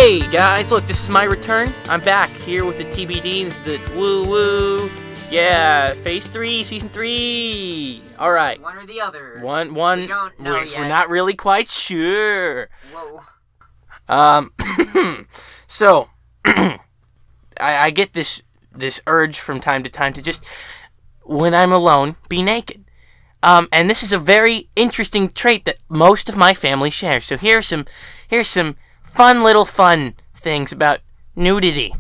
Hey guys, look, this is my return. I'm back here with the TBD. This is the woo. Yeah, Phase 3, Season 3. All right. One or the other. One. We don't know yet. We're not really quite sure. Whoa. So, I get this urge from time to time to just, when I'm alone, be naked. And this is a very interesting trait that most of my family shares. So here's some fun things about nudity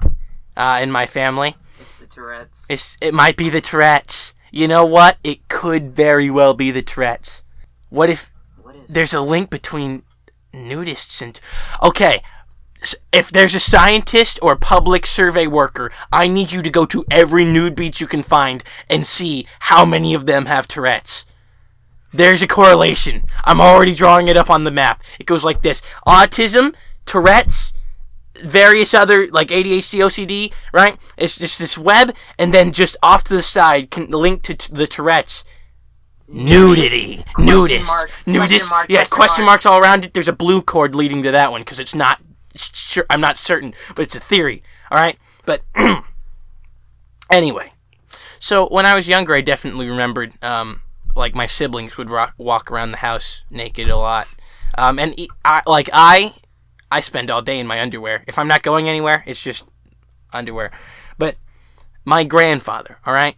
in my family. It's the Tourette's. It might be the Tourette's. You know what? It could very well be the Tourette's. What if there's a link between nudists and... Okay, if there's a scientist or public survey worker, I need you to go to every nude beach you can find and see how many of them have Tourette's. There's a correlation. I'm already drawing it up on the map. It goes like this. Autism, Tourette's, various other, like ADHD, OCD, right? It's just this web, and then just off to the side, link to the Tourette's. Nudity. Nudist. Question marks all around it. There's a blue cord leading to that one, because it's not sure. I'm not certain, but it's a theory. All right? But anyway. So when I was younger, I definitely remembered... like my siblings would walk around the house naked a lot, and I spend all day in my underwear. If I'm not going anywhere, it's just underwear. But my grandfather, all right.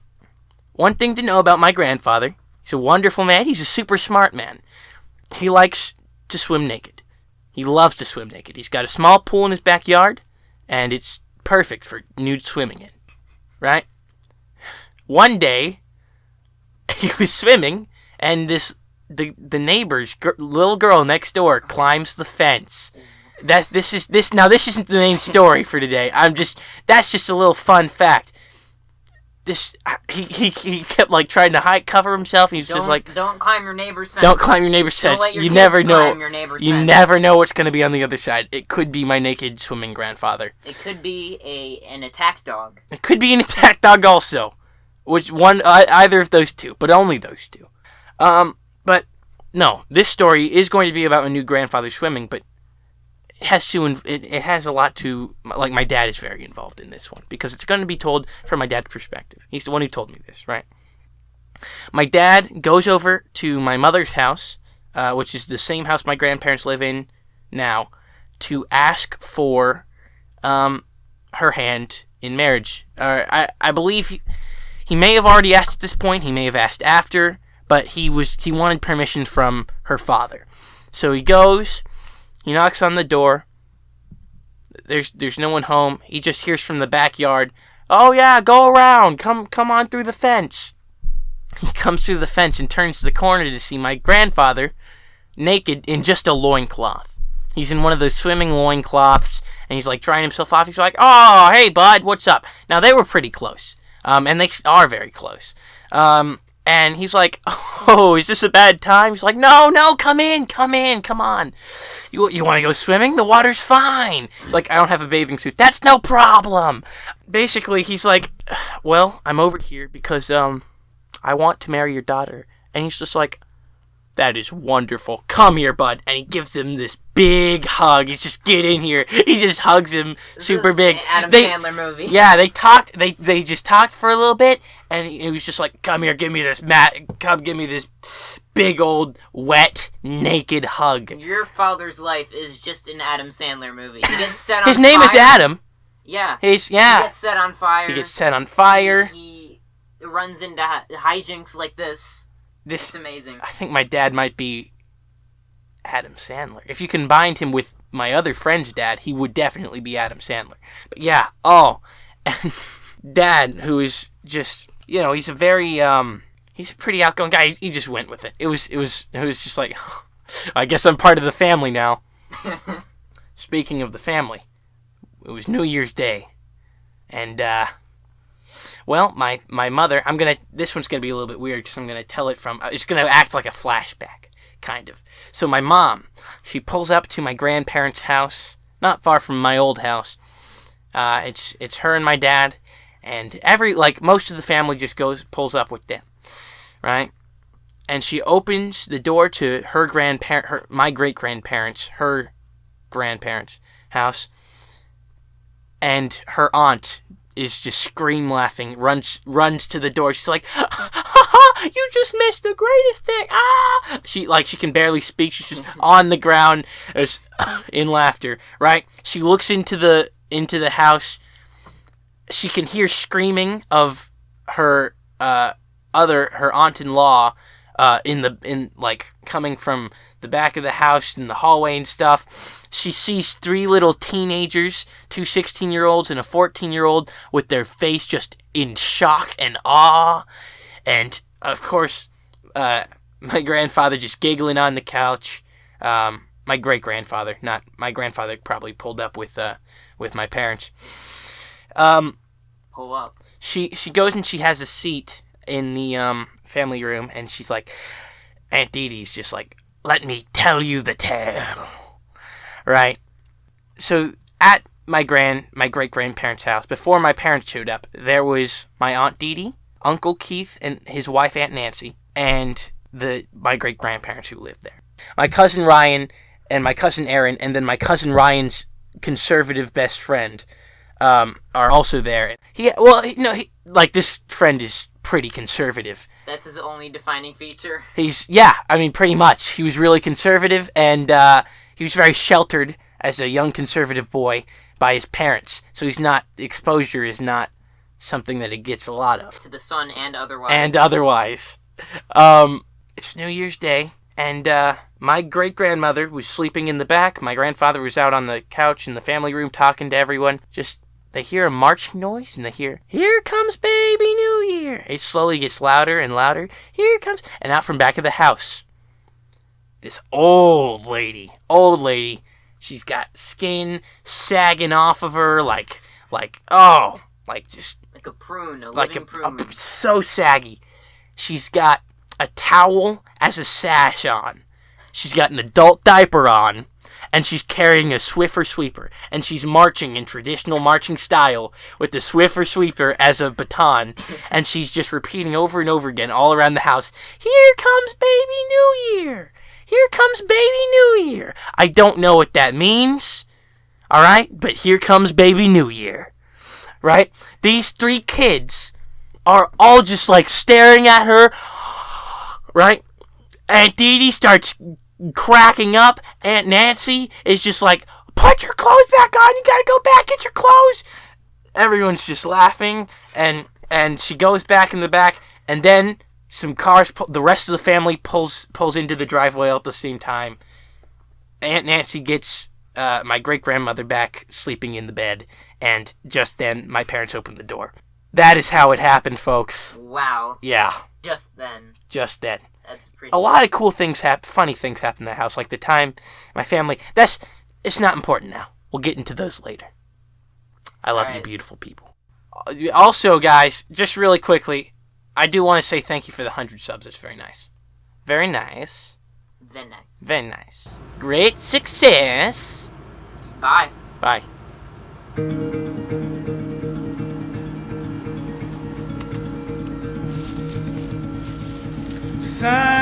One thing to know about my grandfather: he's a wonderful man. He's a super smart man. He likes to swim naked. He loves to swim naked. He's got a small pool in his backyard, and it's perfect for nude swimming in. Right? One day, he was swimming, and the neighbor's little girl next door climbs the fence. This isn't the main story for today. That's just a little fun fact. He kept like trying to cover himself. He's just like, don't climb your neighbor's fence. Don't climb your neighbor's fence. You never know. Never know what's going to be on the other side. It could be my naked swimming grandfather. It could be an attack dog. It could be an attack dog also. Which one? Either of those two, but only those two. But no, this story is going to be about my new grandfather swimming, but it has a lot to, like, my dad is very involved in this one because it's going to be told from my dad's perspective. He's the one who told me this, right? My dad goes over to my mother's house, which is the same house my grandparents live in now, to ask for her hand in marriage. I believe. He may have already asked at this point, he may have asked after, but he wanted permission from her father. So he goes, he knocks on the door, there's no one home, he just hears from the backyard, "Oh yeah, go around, come on through the fence." He comes through the fence and turns the corner to see my grandfather naked in just a loincloth. He's in one of those swimming loincloths, and he's like drying himself off. He's like, "Oh, hey bud, what's up?" Now they were pretty close. And they are very close. And he's like, "Oh, is this a bad time?" He's like, No, come on. You want to go swimming? The water's fine. He's like, "I don't have a bathing suit." "That's no problem." Basically, he's like, "Well, I'm over here because, I want to marry your daughter." And he's just like, "That is wonderful. Come here, bud." And he gives him this big hug. He's just, "Get in here." He just hugs him super big. Adam Sandler movie. Yeah, they talked. They just talked for a little bit, and he was just like, "Come here, give me this come give me this big old wet naked hug." Your father's life is just an Adam Sandler movie. He gets set on His name is Adam. Yeah. He gets set on fire. He runs into hijinks like this. It's amazing. I think my dad might be Adam Sandler. If you combined him with my other friend's dad, he would definitely be Adam Sandler. But yeah, and Dad, who is just, he's a very, he's a pretty outgoing guy. He just went with it. It was just like, I guess I'm part of the family now. Speaking of the family, it was New Year's Day, and well, my mother, this one's going to be a little bit weird because I'm going to tell it from, it's going to act like a flashback, kind of. So my mom, she pulls up to my grandparents' house, not far from my old house. It's her and my dad, and most of the family just pulls up with them, right? And she opens the door to my great-grandparents, her grandparents' house, and her aunt is just scream laughing, runs to the door. She's like, ha ha, you just missed the greatest thing. Ah! She can barely speak. She's just on the ground in laughter, right? She looks into the house. She can hear screaming of her aunt-in-law coming from the back of the house in the hallway and stuff. She sees 3 little teenagers, 2 16-year-olds and a 14-year-old, with their face just in shock and awe. And, of course, my grandfather just giggling on the couch. My great-grandfather, not my grandfather, probably pulled up with my parents. Pull up. She goes and she has a seat in the family room, and she's like, Aunt Dee Dee's just like, let me tell you the tale. Right? So at my great-grandparents' house, before my parents showed up, there was my Aunt Dee Dee, Uncle Keith, and his wife Aunt Nancy, and my great-grandparents who lived there. My cousin Ryan and my cousin Aaron, and then my cousin Ryan's conservative best friend are also there. This friend is pretty conservative. That's his only defining feature? Pretty much. He was really conservative, and he was very sheltered as a young conservative boy by his parents. So exposure is not something that he gets a lot of. To the sun and otherwise. It's New Year's Day, and my great-grandmother was sleeping in the back. My grandfather was out on the couch in the family room talking to everyone. They hear a marching noise, and they hear, here comes baby New Year. It slowly gets louder and louder. Here comes, and out from back of the house, this old lady. She's got skin sagging off of her like a prune, a living prune. So saggy. She's got a towel as a sash on. She's got an adult diaper on. And she's carrying a Swiffer sweeper. And she's marching in traditional marching style with the Swiffer sweeper as a baton. And she's just repeating over and over again all around the house, here comes baby New Year. Here comes baby New Year. I don't know what that means. Alright? But here comes baby New Year. Right? These 3 kids are all just staring at her. Right? Aunt Dee Dee starts cracking up. Aunt Nancy is just like, put your clothes back on, you gotta go back, get your clothes. Everyone's just laughing, and she goes back in the back, and then some cars, the rest of the family pulls into the driveway all at the same time. Aunt Nancy gets my great-grandmother back sleeping in the bed, and just then my parents open the door. That is how it happened, folks. Wow. Yeah. Just then. That's pretty. A lot of cool things funny things happen in the house, like the time my family. It's not important now. We'll get into those later. I love you, beautiful people. Also, guys, just really quickly, I do want to say thank you for the 100 subs. It's very nice. Very nice. Very nice. Very nice. Great success. Bye. Bye. Sign